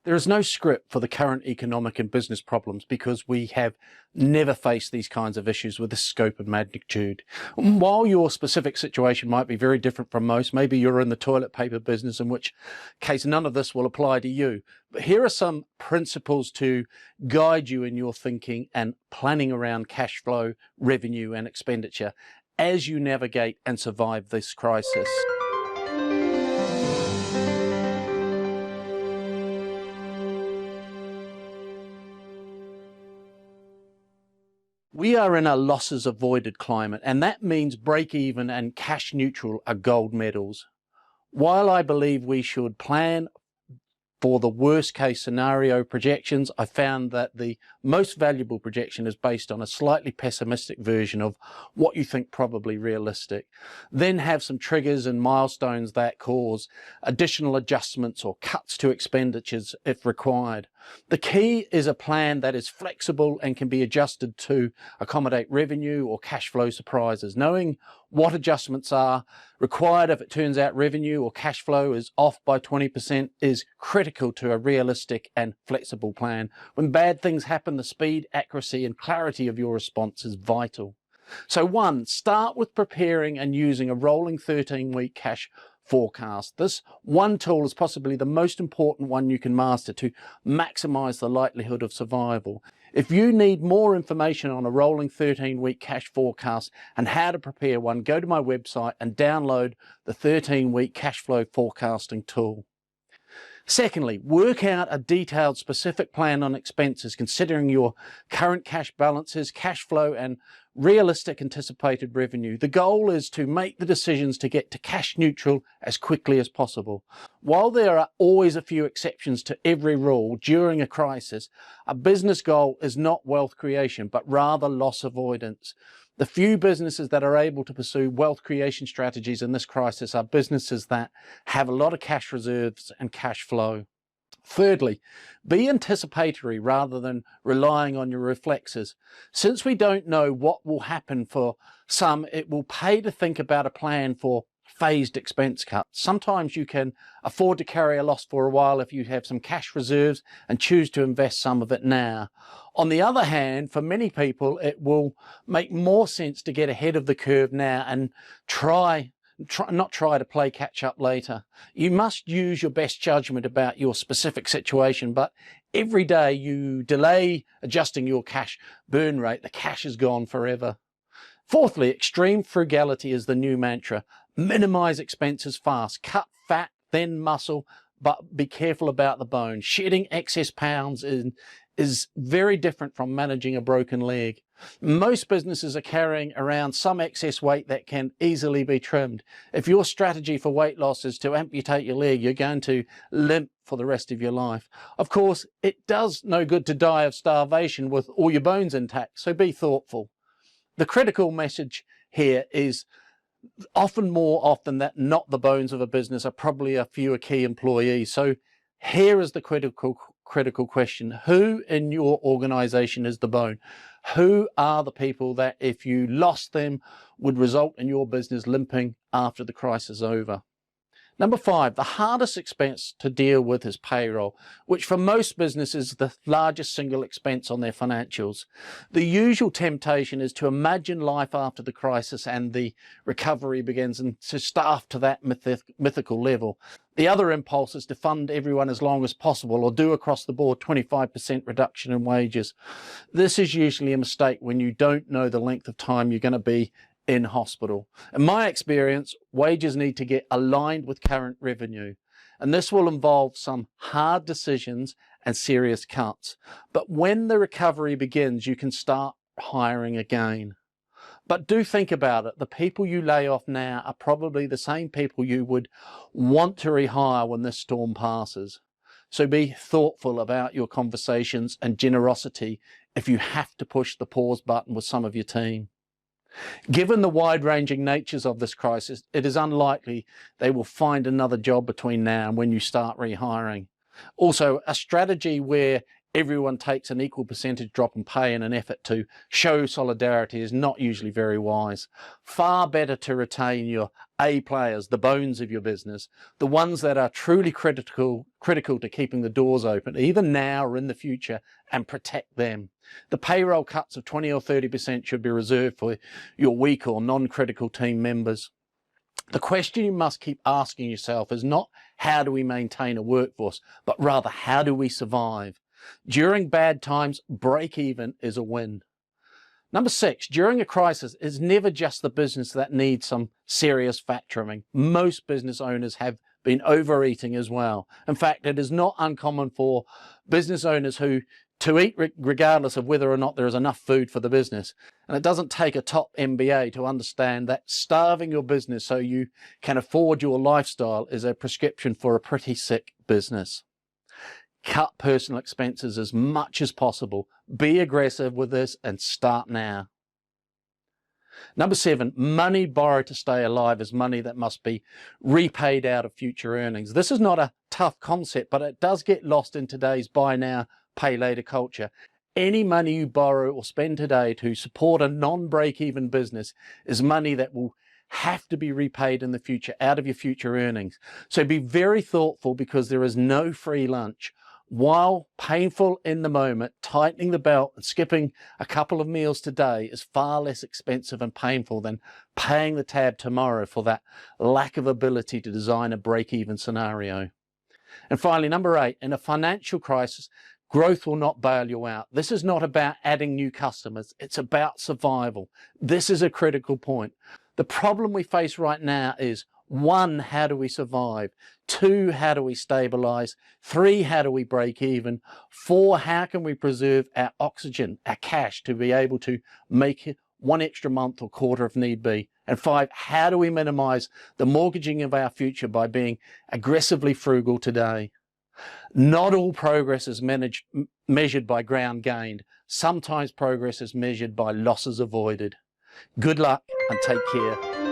There is no script for the current economic and business problems because we have never faced these kinds of issues with this scope and magnitude. While your specific situation might be very different from most, maybe you're in the toilet paper business, in which case none of this will apply to you. But here are some principles to guide you in your thinking and planning around cash flow, revenue and expenditure as you navigate and survive this crisis. We are in a losses avoided climate, and that means break even and cash neutral are gold medals. While I believe we should plan for the worst case scenario projections, I found that the most valuable projection is based on a slightly pessimistic version of what you think probably realistic. Then have some triggers and milestones that cause additional adjustments or cuts to expenditures if required. The key is a plan that is flexible and can be adjusted to accommodate revenue or cash flow surprises. Knowing what adjustments are required if it turns out revenue or cash flow is off by 20% is critical to a realistic and flexible plan. When bad things happen, the speed, accuracy and clarity of your response is vital. So 1, start with preparing and using a rolling 13-week cash forecast. This one tool is possibly the most important one you can master to maximize the likelihood of survival. If you need more information on a rolling 13-week cash forecast and how to prepare one, go to my website and download the 13-week cash flow forecasting tool. Secondly, work out a detailed specific plan on expenses considering your current cash balances, cash flow and realistic anticipated revenue. The goal is to make the decisions to get to cash neutral as quickly as possible. While there are always a few exceptions to every rule during a crisis, a business goal is not wealth creation, but rather loss avoidance. The few businesses that are able to pursue wealth creation strategies in this crisis are businesses that have a lot of cash reserves and cash flow. Thirdly, be anticipatory rather than relying on your reflexes. Since we don't know what will happen for some, it will pay to think about a plan for phased expense cuts. Sometimes you can afford to carry a loss for a while if you have some cash reserves and choose to invest some of it now. On the other hand, for many people, it will make more sense to get ahead of the curve now and not try to play catch up later. You must use your best judgment about your specific situation, but every day you delay adjusting your cash burn rate, the cash is gone forever. Fourthly, extreme frugality is the new mantra. Minimize expenses fast, cut fat, then muscle, but be careful about the bone. Shedding excess pounds is very different from managing a broken leg. Most businesses are carrying around some excess weight that can easily be trimmed. If your strategy for weight loss is to amputate your leg, you're going to limp for the rest of your life. Of course, it does no good to die of starvation with all your bones intact, so be thoughtful. The critical message here is more often that not the bones of a business are probably a fewer key employees. So here is the critical question. Who in your organization is the bone? Who are the people that if you lost them would result in your business limping after the crisis is over? Number 5, the hardest expense to deal with is payroll, which for most businesses is the largest single expense on their financials. The usual temptation is to imagine life after the crisis and the recovery begins and to staff to that mythical level. The other impulse is to fund everyone as long as possible or do across the board 25% reduction in wages. This is usually a mistake when you don't know the length of time you're going to be in hospital. In my experience, wages need to get aligned with current revenue, and this will involve some hard decisions and serious cuts. But when the recovery begins, you can start hiring again. But do think about it. The people you lay off now are probably the same people you would want to rehire when this storm passes. So be thoughtful about your conversations and generosity if you have to push the pause button with some of your team. Given the wide-ranging natures of this crisis, it is unlikely they will find another job between now and when you start rehiring. Also, a strategy where everyone takes an equal percentage drop in pay in an effort to show solidarity is not usually very wise. Far better to retain your A players, the bones of your business, the ones that are truly critical to keeping the doors open, either now or in the future, and protect them. The payroll cuts of 20 or 30% should be reserved for your weak or non-critical team members. The question you must keep asking yourself is not how do we maintain a workforce, but rather how do we survive? During bad times, break even is a win. Number 6, during a crisis, it's never just the business that needs some serious fat trimming. Most business owners have been overeating as well. In fact, it is not uncommon for business owners to eat regardless of whether or not there is enough food for the business. And it doesn't take a top MBA to understand that starving your business so you can afford your lifestyle is a prescription for a pretty sick business. Cut personal expenses as much as possible. Be aggressive with this and start now. Number 7, money borrowed to stay alive is money that must be repaid out of future earnings. This is not a tough concept, but it does get lost in today's buy now, pay later culture. Any money you borrow or spend today to support a non-break-even business is money that will have to be repaid in the future out of your future earnings. So be very thoughtful, because there is no free lunch. While painful in the moment, tightening the belt and skipping a couple of meals today is far less expensive and painful than paying the tab tomorrow for that lack of ability to design a break-even scenario. And finally, number 8, in a financial crisis, growth will not bail you out. This is not about adding new customers. It's about survival. This is a critical point. The problem we face right now is 1, how do we survive? 2, how do we stabilize? 3, how do we break even? 4, how can we preserve our oxygen, our cash, to be able to make it 1 extra month or quarter if need be? And 5, how do we minimize the mortgaging of our future by being aggressively frugal today? Not all progress is measured by ground gained. Sometimes progress is measured by losses avoided. Good luck and take care.